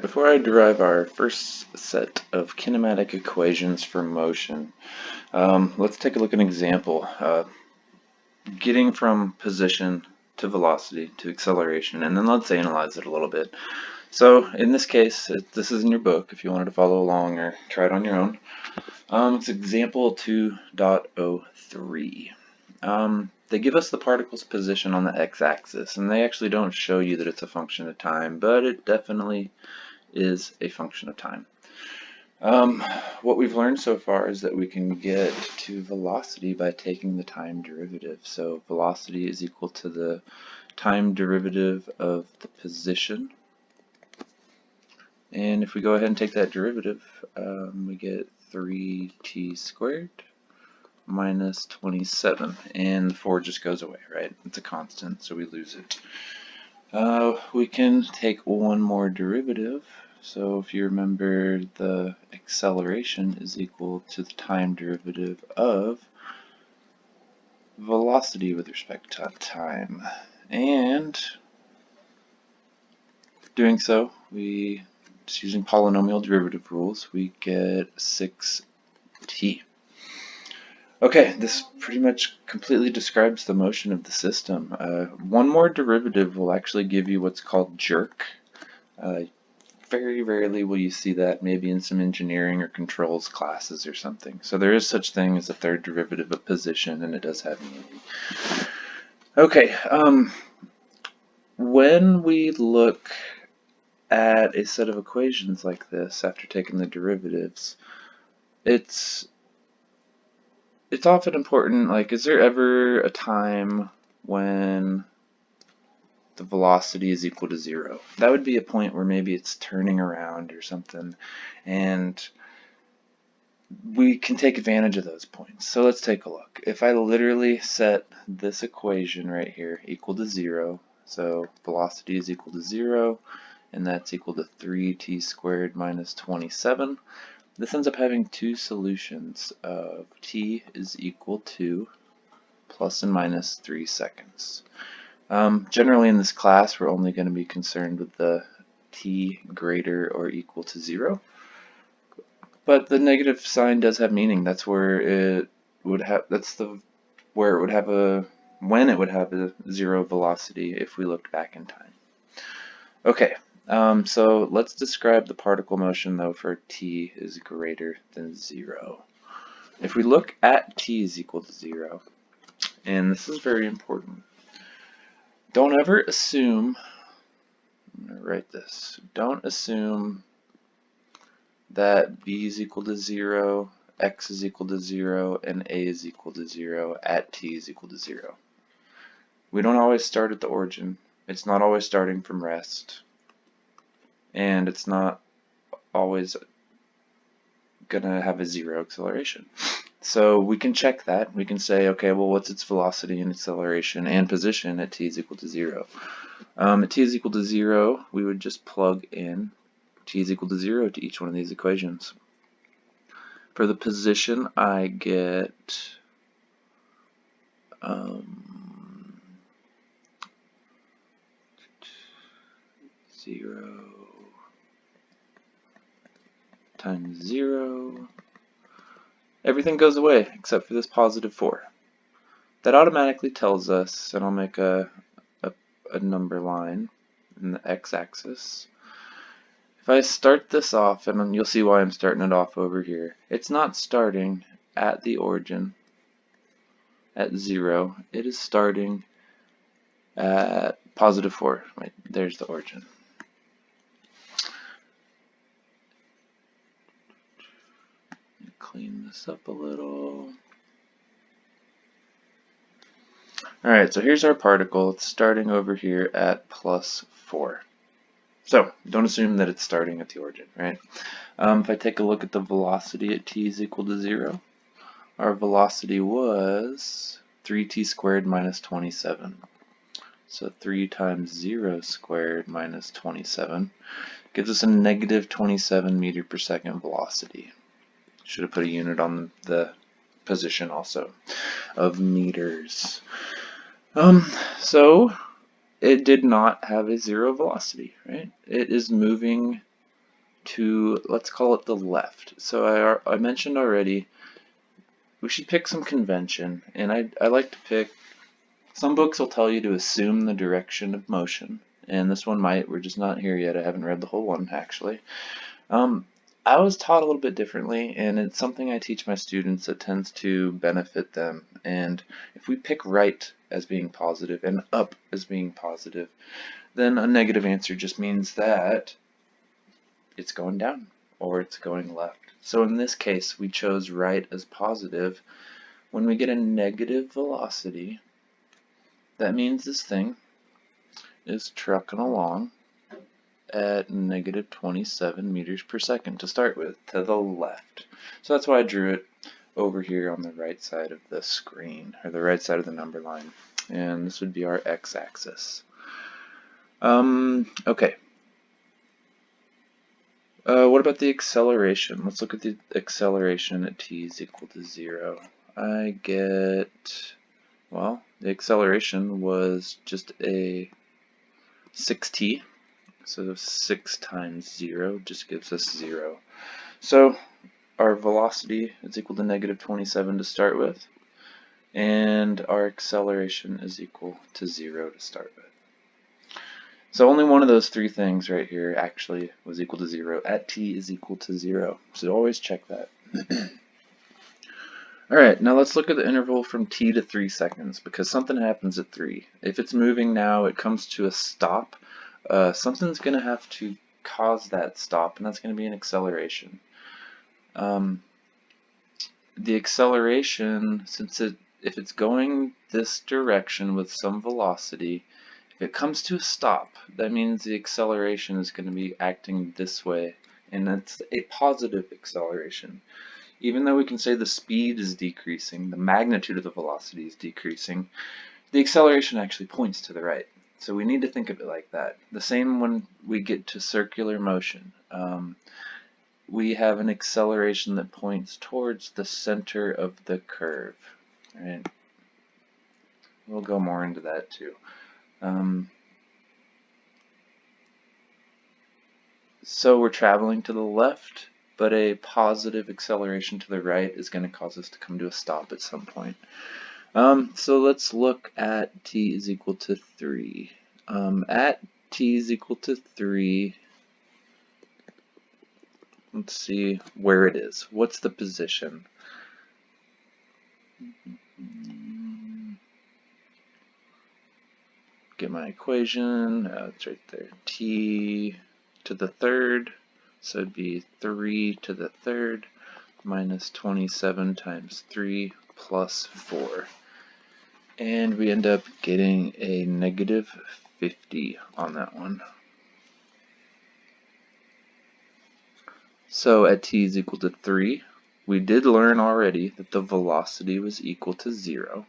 Alright, before I derive our first set of kinematic equations for motion, let's take a look at an example. Getting from position to velocity to acceleration, and then let's analyze it a little bit. So in this case, this is in your book if you wanted to follow along or try it on your own. It's example 2.03. They give us the particle's position on the x-axis, and they actually don't show you that it's a function of time, but it definitely is a function of time. What we've learned so far is that we can get to velocity by taking the time derivative. So velocity is equal to the time derivative of the position. And if we go ahead and take that derivative, we get 3t squared minus 27, and the 4 just goes away, right? It's a constant, so we lose it. We can take one more derivative. So if you remember, the acceleration is equal to the time derivative of velocity with respect to time. And doing so, just using polynomial derivative rules, we get 6t. Okay, this pretty much completely describes the motion of the system. One more derivative will actually give you what's called jerk. Very rarely will you see that, maybe in some engineering or controls classes or something. So there is such thing as a third derivative of position, and it does have meaning. Okay, when we look at a set of equations like this after taking the derivatives, it's often important, like, is there ever a time when the velocity is equal to 0? That would be a point where maybe it's turning around or something, and we can take advantage of those points. So let's take a look. If I literally set this equation right here equal to 0, so velocity is equal to 0, and that's equal to 3t squared minus 27, this ends up having two solutions of t is equal to plus and minus 3 seconds. Generally in this class, we're only going to be concerned with the t greater or equal to 0. But the negative sign does have meaning. That's where it would have, when it would have a 0 velocity if we looked back in time. Okay, so let's describe the particle motion though for t is greater than 0. If we look at t is equal to 0, and this is very important, don't ever assume, I'm going to write this, don't assume that b is equal to 0, x is equal to 0, and a is equal to 0 at t is equal to 0. We don't always start at the origin. It's not always starting from rest. And it's not always going to have a 0 acceleration. So we can check that. We can say, okay, well, what's its velocity and acceleration and position at t is equal to 0? At t is equal to 0, we would just plug in t is equal to 0 to each one of these equations. For the position, I get 0 times 0. Everything goes away except for this positive 4. That automatically tells us, and I'll make a number line in the x-axis. If I start this off, and you'll see why I'm starting it off over here, it's not starting at the origin at 0. It is starting at positive 4. Right, there's the origin. Clean this up a little. Alright, so here's our particle. It's starting over here at plus 4. So, don't assume that it's starting at the origin, right? If I take a look at the velocity at t is equal to 0, our velocity was 3t squared minus 27. So 3 times 0 squared minus 27 gives us a negative 27 meter per second velocity. Should have put a unit on the position also of meters. So it did not have a 0 velocity, right? It is moving to, let's call it the left. So I mentioned already, we should pick some convention, and I like to pick, some books will tell you to assume the direction of motion, and this one might, we're just not here yet, I haven't read the whole one actually. I was taught a little bit differently, and it's something I teach my students that tends to benefit them. And if we pick right as being positive and up as being positive, then a negative answer just means that it's going down or it's going left. So in this case, we chose right as positive. When we get a negative velocity, that means this thing is trucking along at negative 27 meters per second to start with, to the left. So that's why I drew it over here on the right side of the screen, or the right side of the number line. And this would be our x-axis. Okay. What about the acceleration? Let's look at the acceleration at t is equal to 0. I get, well, the acceleration was just a 6t. So 6 times 0 just gives us 0. So our velocity is equal to negative 27 to start with, and our acceleration is equal to 0 to start with. So only one of those three things right here actually was equal to 0 at t is equal to 0. So always check that. Alright, now let's look at the interval from t to 3 seconds, because something happens at 3. If it's moving now, it comes to a stop. Something's going to have to cause that stop, and that's going to be an acceleration. The acceleration, if it's going this direction with some velocity, if it comes to a stop, that means the acceleration is going to be acting this way, and that's a positive acceleration. Even though we can say the speed is decreasing, the magnitude of the velocity is decreasing, the acceleration actually points to the right. So we need to think of it like that. The same when we get to circular motion. We have an acceleration that points towards the center of the curve. Right? We'll go more into that too. So we're traveling to the left, but a positive acceleration to the right is going to cause us to come to a stop at some point. So let's look at t is equal to 3. At t is equal to 3, let's see where it is. What's the position? Get my equation. It's right there. T to the third. So it'd be 3 to the third minus 27 times 3 plus 4. And we end up getting a negative 50 on that one. So at t is equal to 3, we did learn already that the velocity was equal to 0.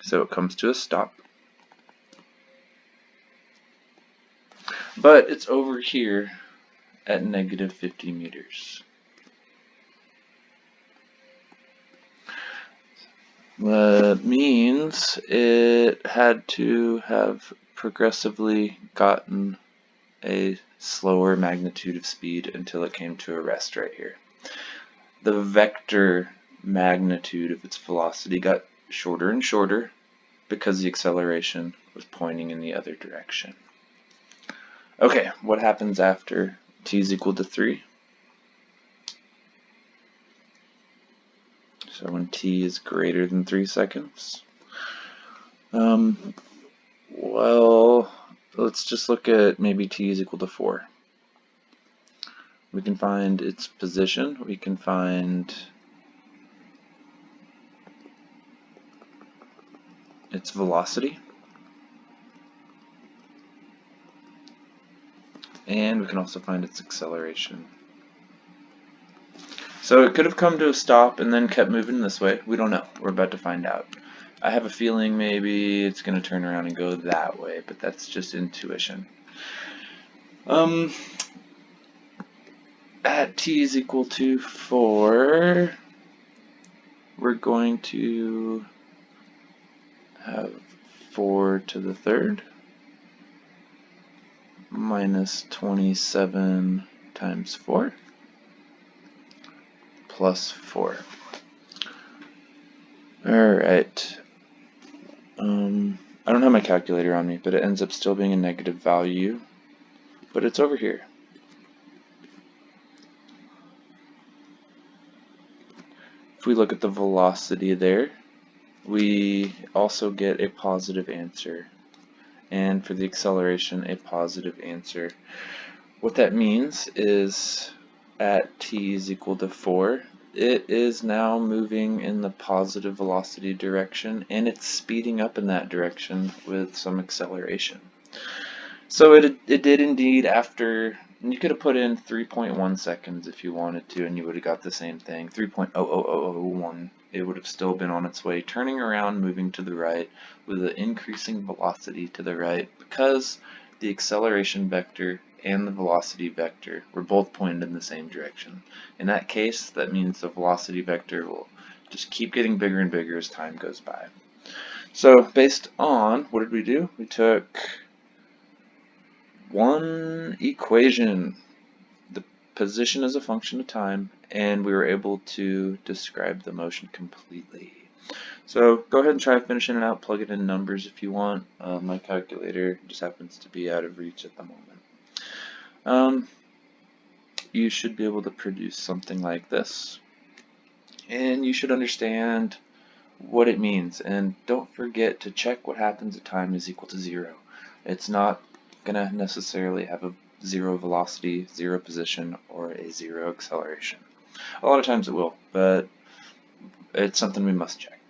So it comes to a stop. But it's over here at negative 50 meters. That means it had to have progressively gotten a slower magnitude of speed until it came to a rest right here. The vector magnitude of its velocity got shorter and shorter because the acceleration was pointing in the other direction. Okay, what happens after t is equal to 3? So when t is greater than 3 seconds. Well, let's just look at maybe t is equal to 4. We can find its position, we can find its velocity, and we can also find its acceleration. So it could have come to a stop and then kept moving this way. We don't know. We're about to find out. I have a feeling maybe it's going to turn around and go that way, but that's just intuition. At t is equal to 4, we're going to have 4 to the third minus 27 times 4 plus 4. Alright. I don't have my calculator on me, but it ends up still being a negative value, but it's over here. If we look at the velocity there, we also get a positive answer, and for the acceleration, a positive answer. What that means is at t is equal to 4, it is now moving in the positive velocity direction, and it's speeding up in that direction with some acceleration. So it did indeed, after, you could have put in 3.1 seconds if you wanted to, and you would have got the same thing, 3.00001. It would have still been on its way, turning around, moving to the right, with an increasing velocity to the right, because the acceleration vector and the velocity vector were both pointed in the same direction. In that case, that means the velocity vector will just keep getting bigger and bigger as time goes by. So based on, what did we do? We took one equation, the position as a function of time, and we were able to describe the motion completely. So go ahead and try finishing it out, plug it in numbers if you want. My calculator just happens to be out of reach at the moment. You should be able to produce something like this, and you should understand what it means, and don't forget to check what happens at time is equal to 0. It's not going to necessarily have a 0 velocity, 0 position, or a 0 acceleration. A lot of times it will, but it's something we must check.